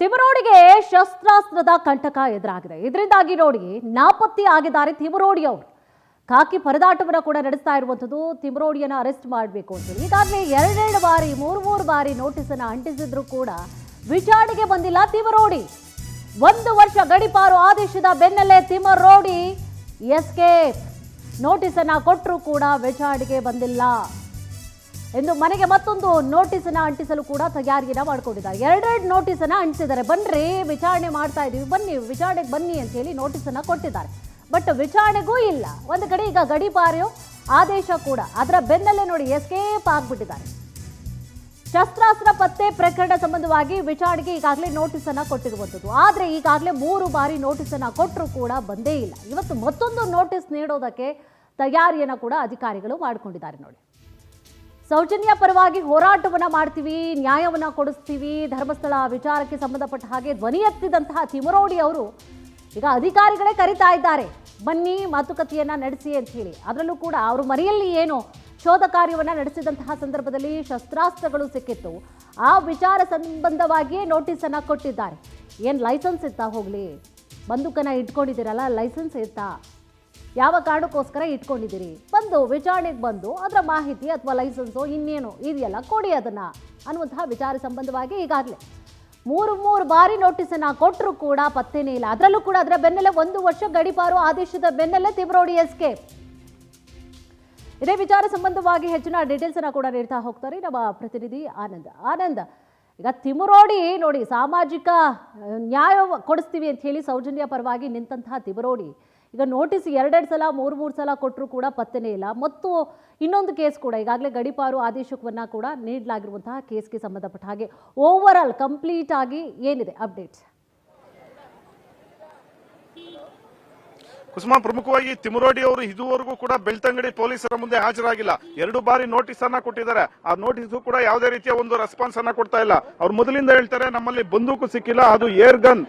ತಿಮರೋಡಿಗೆ ಶಸ್ತ್ರಾಸ್ತ್ರದ ಕಂಟಕ ಎದುರಾಗಿದೆ. ಇದರಿಂದಾಗಿ ನೋಡಿ ನಾಪತ್ತೆ ಆಗಿದ್ದಾರೆ ತಿಮರೋಡಿ ಅವರು. ಖಾಕಿ ಪರದಾಟವನ್ನು ಕೂಡ ನಡೆಸ್ತಾ ಇರುವಂಥದ್ದು. ತಿಮರೋಡಿಯನ್ನು ಅರೆಸ್ಟ್ ಮಾಡಬೇಕು ಅಂತ ಈಗಾಗಲೇ ಎರಡೆರಡು ಬಾರಿ ಮೂರು ಬಾರಿ ನೋಟಿಸನ್ನು ಅಂಟಿಸಿದ್ರು ಕೂಡ ವಿಚಾರಣೆಗೆ ಬಂದಿಲ್ಲ ತಿಮರೋಡಿ. 1 ವರ್ಷ ಗಡಿಪಾರು ಆದೇಶದ ಬೆನ್ನಲ್ಲೇ ತಿಮರೋಡಿ ಎಸ್ಕೇಪ್. ನೋಟಿಸನ್ನು ಕೊಟ್ಟರು ಕೂಡ ವಿಚಾರಣೆಗೆ ಬಂದಿಲ್ಲ ಎಂದು ಮನೆಗೆ ಮತ್ತೊಂದು ನೋಟಿಸನ್ನು ಅಂಟಿಸಲು ಕೂಡ ತಯಾರಿಯನ್ನು ಮಾಡಿಕೊಂಡಿದ್ದಾರೆ. ಎರಡೆರಡು ನೋಟಿಸನ್ನು ಅಂಟಿಸಿದ್ದಾರೆ. ಬನ್ರಿ ವಿಚಾರಣೆ ಮಾಡ್ತಾ ಇದ್ದೀವಿ, ಬನ್ನಿ ವಿಚಾರಣೆಗೆ ಬನ್ನಿ ಅಂತ ಹೇಳಿ ನೋಟಿಸನ್ನು ಕೊಟ್ಟಿದ್ದಾರೆ. ಬಟ್ ವಿಚಾರಣೆಗೂ ಇಲ್ಲ. ಒಂದು ಕಡೆ ಈಗ ಗಡಿಪಾರು ಆದೇಶ ಕೂಡ, ಅದರ ಬೆನ್ನಲ್ಲೇ ನೋಡಿ ಎಸ್ಕೇಪ್ ಆಗಿಬಿಟ್ಟಿದ್ದಾರೆ. ಶಸ್ತ್ರಾಸ್ತ್ರ ಪತ್ತೆ ಪ್ರಕರಣ ಸಂಬಂಧವಾಗಿ ವಿಚಾರಣೆಗೆ ಈಗಾಗಲೇ ನೋಟಿಸನ್ನು ಕೊಟ್ಟಿರುವಂಥದ್ದು. ಆದರೆ ಈಗಾಗಲೇ 3 ಬಾರಿ ನೋಟಿಸನ್ನು ಕೊಟ್ಟರು ಕೂಡ ಬಂದೇ ಇಲ್ಲ. ಇವತ್ತು ಮತ್ತೊಂದು ನೋಟಿಸ್ ನೀಡೋದಕ್ಕೆ ತಯಾರಿಯನ್ನು ಕೂಡ ಅಧಿಕಾರಿಗಳು ಮಾಡಿಕೊಂಡಿದ್ದಾರೆ. ನೋಡಿ, ಸೌಜನ್ಯ ಪರವಾಗಿ ಹೋರಾಟವನ್ನು ಮಾಡ್ತೀವಿ, ನ್ಯಾಯವನ್ನು ಕೊಡಿಸ್ತೀವಿ, ಧರ್ಮಸ್ಥಳ ವಿಚಾರಕ್ಕೆ ಸಂಬಂಧಪಟ್ಟ ಹಾಗೆ ಧ್ವನಿ ಎತ್ತಿದಂತಹ ತಿಮರೋಡಿ ಅವರು ಈಗ ಅಧಿಕಾರಿಗಳೇ ಕರೀತಾ ಇದ್ದಾರೆ, ಬನ್ನಿ ಮಾತುಕತೆಯನ್ನು ನಡೆಸಿ ಅಂತ ಹೇಳಿ. ಅದರಲ್ಲೂ ಕೂಡ ಅವರು ಮನೆಯಲ್ಲಿ ಏನು ಶೋಧ ಕಾರ್ಯವನ್ನು ನಡೆಸಿದಂತಹ ಸಂದರ್ಭದಲ್ಲಿ ಶಸ್ತ್ರಾಸ್ತ್ರಗಳು ಸಿಕ್ಕಿತ್ತು. ಆ ವಿಚಾರ ಸಂಬಂಧವಾಗಿಯೇ ನೋಟಿಸನ್ನು ಕೊಟ್ಟಿದ್ದಾರೆ. ಏನು ಲೈಸೆನ್ಸ್ ಇತ್ತಾ? ಹೋಗಲಿ, ಬಂದೂಕನ್ನು ಇಟ್ಕೊಂಡಿದ್ದೀರಲ್ಲ, ಲೈಸೆನ್ಸ್ ಇತ್ತಾ? ಯಾವ ಕಾರಣಕ್ಕೋಸ್ಕರ ಇಟ್ಕೊಂಡಿದ್ದೀರಿ? ಬಂದು ವಿಚಾರಣೆಗೆ ಬಂದು ಅದರ ಮಾಹಿತಿ ಅಥವಾ ಲೈಸೆನ್ಸು ಇನ್ನೇನು ಇದೆಯಲ್ಲ ಕೊಡಿ ಅದನ್ನು ಅನ್ನುವಂತಹ ವಿಚಾರ ಸಂಬಂಧವಾಗಿ ಈಗಾಗಲೇ 3 ಬಾರಿ ನೋಟಿಸನ್ನು ಕೊಟ್ಟರು ಕೂಡ ಪತ್ತೇನೇ ಇಲ್ಲ. ಅದರಲ್ಲೂ ಕೂಡ ಅದರ ಬೆನ್ನಲ್ಲೇ 1 ವರ್ಷ ಗಡಿಪಾರು ಆದೇಶದ ಬೆನ್ನಲ್ಲೇ ತಿಮರೋಡಿ ಎಸ್ಕೇಪ್. ಇದೇ ವಿಚಾರ ಸಂಬಂಧವಾಗಿ ಹೆಚ್ಚಿನ ಡೀಟೇಲ್ಸ್ ಅನ್ನು ಕೂಡ ನೀಡ್ತಾ ಹೋಗ್ತಾರೆ ನಮ್ಮ ಪ್ರತಿನಿಧಿ ಆನಂದ್. ಈಗ ತಿಮರೋಡಿ ನೋಡಿ, ಸಾಮಾಜಿಕ ನ್ಯಾಯ ಕೊಡಿಸ್ತೀವಿ ಅಂತ ಹೇಳಿ ಸೌಜನ್ಯ ಪರವಾಗಿ ನಿಂತಹ ತಿಮರೋಡಿ ಈಗ ನೋಟಿಸ್ 2 ಸಲ 3 ಸಲ ಕೊಟ್ಟರು ಕೂಡ ಪತ್ತೆನೇ ಇಲ್ಲ. ಮತ್ತು ಇನ್ನೊಂದು ಕೇಸ್ ಕೂಡ ಈಗಾಗಲೇ ಗಡಿಪಾರು ಆದೇಶವನ್ನು ಕೂಡ ನೀಡಲಾಗಿರುವಂತಹ ಕೇಸ್ಗೆ ಸಂಬಂಧಪಟ್ಟ ಹಾಗೆ ಓವರ್ ಆಲ್ ಕಂಪ್ಲೀಟ್ ಆಗಿ ಏನಿದೆ ಅಪ್ಡೇಟ್ಸ್? ಕುಸುಮಾ, ಪ್ರಮುಖವಾಗಿ ತಿಮರೋಡಿ ಅವರು ಇದುವರೆಗೂ ಕೂಡ ಬೆಳ್ತಂಗಡಿ ಪೊಲೀಸರ ಮುಂದೆ ಹಾಜರಾಗಿಲ್ಲ. 2 ಬಾರಿ ನೋಟಿಸ್ ಅನ್ನ ಕೊಟ್ಟಿದ್ದಾರೆ. ಆ ನೋಟಿಸ್ ಕೂಡ ಯಾವುದೇ ರೀತಿಯ ಒಂದು ರೆಸ್ಪಾನ್ಸ್ ಅನ್ನ ಕೊಡ್ತಾ ಇಲ್ಲ. ಅವ್ರು ಮೊದಲಿಂದ ಹೇಳ್ತಾರೆ ನಮ್ಮಲ್ಲಿ ಬಂದೂಕು ಸಿಕ್ಕಿಲ್ಲ, ಅದು ಏರ್ ಗನ್,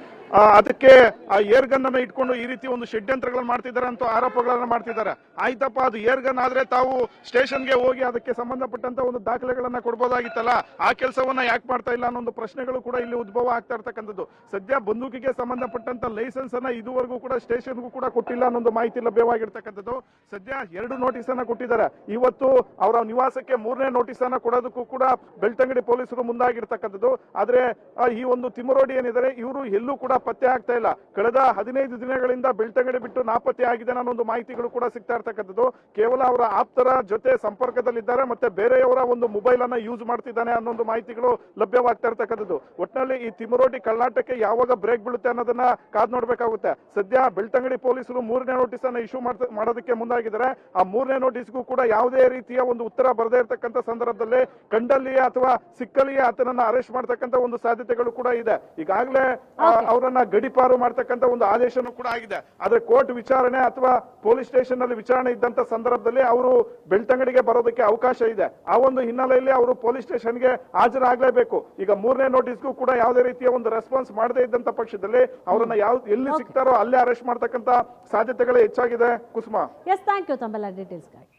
ಅದಕ್ಕೆ ಆ ಏರ್ ಗನ್ ಅನ್ನ ಇಟ್ಕೊಂಡು ಈ ರೀತಿ ಒಂದು ಷಡ್ಯಂತ್ರಗಳನ್ನು ಮಾಡ್ತಿದ್ದಾರೆ ಅಂತ ಆರೋಪಗಳನ್ನ ಮಾಡ್ತಿದ್ದಾರೆ. ಆಯ್ತಪ್ಪ, ಅದು ಏರ್ ಗನ್ ಆದ್ರೆ ತಾವು ಸ್ಟೇಷನ್ಗೆ ಹೋಗಿ ಅದಕ್ಕೆ ಸಂಬಂಧಪಟ್ಟಂತ ಒಂದು ದಾಖಲೆಗಳನ್ನ ಕೊಡ್ಬೋದಾಗಿತ್ತಲ್ಲ, ಆ ಕೆಲಸವನ್ನ ಯಾಕೆ ಮಾಡ್ತಾ ಇಲ್ಲ ಅನ್ನೋ ಒಂದು ಪ್ರಶ್ನೆಗಳು ಕೂಡ ಇಲ್ಲಿ ಉದ್ಭವ ಆಗ್ತಾ ಇರ್ತಕ್ಕಂಥದ್ದು. ಸದ್ಯ ಬಂದೂಕಿಗೆ ಸಂಬಂಧಪಟ್ಟಂತ ಲೈಸೆನ್ಸ್ ಅನ್ನ ಇದುವರೆಗೂ ಕೂಡ ಸ್ಟೇಷನ್ಗೂ ಕೂಡ ಕೊಟ್ಟಿಲ್ಲ ಅನ್ನೊಂದು ಮಾಹಿತಿ ಲಭ್ಯವಾಗಿರ್ತಕ್ಕಂಥದ್ದು. ಸದ್ಯ 2 ನೋಟಿಸ್ ಅನ್ನ ಕೊಟ್ಟಿದ್ದಾರೆ. ಇವತ್ತು ಅವರ ನಿವಾಸಕ್ಕೆ 3ನೇ ನೋಟಿಸ್ ಅನ್ನ ಕೊಡೋದಕ್ಕೂ ಕೂಡ ಬೆಳ್ತಂಗಡಿ ಪೊಲೀಸರು ಮುಂದಾಗಿರ್ತಕ್ಕಂಥದ್ದು. ಆದ್ರೆ ಈ ಒಂದು ತಿಮರೋಡಿ ಏನಿದ್ದಾರೆ, ಇವರು ಎಲ್ಲೂ ಕೂಡ ಪತ್ತೆ ಆಗ್ತಾ ಇಲ್ಲ. ಕಳೆದ 15 ದಿನಗಳಿಂದ ಬೆಳ್ತಂಗಡಿ ಬಿಟ್ಟು ನಾಪತ್ತೆ ಆಗಿದೆ ಅನ್ನೋ ಒಂದು ಮಾಹಿತಿಗಳು ಕೂಡ ಸಿಗ್ತಾ ಇರ್ತಕ್ಕಂಥದ್ದು. ಕೇವಲ ಅವರ ಆಪ್ತರ ಜೊತೆ ಸಂಪರ್ಕದಲ್ಲಿದ್ದಾರೆ, ಮತ್ತೆ ಬೇರೆಯವರ ಒಂದು ಮೊಬೈಲ್ ಅನ್ನ ಯೂಸ್ ಮಾಡ್ತಿದ್ದಾನೆ ಅನ್ನೋ ಮಾಹಿತಿಗಳು ಲಭ್ಯವಾಗ್ತಾ ಇರ್ತಕ್ಕಂಥದ್ದು. ಒಟ್ಟಿನಲ್ಲಿ ಈ ತಿಮರೋಡಿ ಕಳ್ಳಾಟಕ್ಕೆ ಯಾವಾಗ ಬ್ರೇಕ್ ಬೀಳುತ್ತೆ ಅನ್ನೋದನ್ನ ಕಾದ್ ನೋಡ್ಬೇಕಾಗುತ್ತೆ. ಸದ್ಯ ಬೆಳ್ತಂಗಡಿ ಪೊಲೀಸರು 3ನೇ ನೋಟಿಸ್ ಅನ್ನ ಇಶ್ಯೂ ಮಾಡೋದಕ್ಕೆ ಮುಂದಾಗಿದ್ದಾರೆ. ಆ 3ನೇ ನೋಟಿಸ್ಗೂ ಕೂಡ ಯಾವುದೇ ರೀತಿಯ ಒಂದು ಉತ್ತರ ಬರದೇ ಇರತಕ್ಕಂಥ ಸಂದರ್ಭದಲ್ಲಿ ಕಂಡಲ್ಲಿಯೇ ಅಥವಾ ಸಿಕ್ಕಲ್ಲಿಯೇ ಆತನನ್ನ ಅರೆಸ್ಟ್ ಮಾಡ್ತಕ್ಕಂಥ ಒಂದು ಸಾಧ್ಯತೆಗಳು ಕೂಡ ಇದೆ. ಈಗಾಗಲೇ ಅವರನ್ನ ಗಡಿಪಾರು ಮಾಡ್ತಕ್ಕಂಥ ಒಂದು ಆದೇಶನೂ ಕೂಡ ಆಗಿದೆ. ಆದ್ರೆ ಕೋರ್ಟ್ ವಿಚಾರಣೆ ಅಥವಾ ಪೊಲೀಸ್ ಸ್ಟೇಷನ್ ನಲ್ಲಿ ವಿಚಾರಣೆ ಇದ್ದಂತ ಸಂದರ್ಭದಲ್ಲಿ ಅವರು ಬೆಳ್ತಂಗಡಿಗೆ ಬರೋದಕ್ಕೆ ಅವಕಾಶ ಇದೆ. ಆ ಒಂದು ಹಿನ್ನೆಲೆಯಲ್ಲಿ ಅವರು ಪೊಲೀಸ್ ಸ್ಟೇಷನ್ಗೆ ಹಾಜರಾಗಲೇಬೇಕು. ಈಗ 3ನೇ ನೋಟಿಸ್ಗೂ ಕೂಡ ಯಾವುದೇ ರೀತಿಯ ಒಂದು ರೆಸ್ಪಾನ್ಸ್ ಮಾಡದೇ ಇದ್ದಂತ ಪಕ್ಷದಲ್ಲಿ ಅವರನ್ನ ಎಲ್ಲಿ ಸಿಗ್ತಾರೋ ಅಲ್ಲೇ ಅರೆಸ್ಟ್ ಮಾಡ್ತಕ್ಕಂಥ ಸಾಧ್ಯತೆಗಳು ಹೆಚ್ಚಾಗಿದೆ. ಕುಸುಮಾ, ಎಸ್, ಥ್ಯಾಂಕ್ ಯು ತಮ್ಮೆಲ್ಲ ಡೀಟೇಲ್ಸ್ಗಾಗಿ.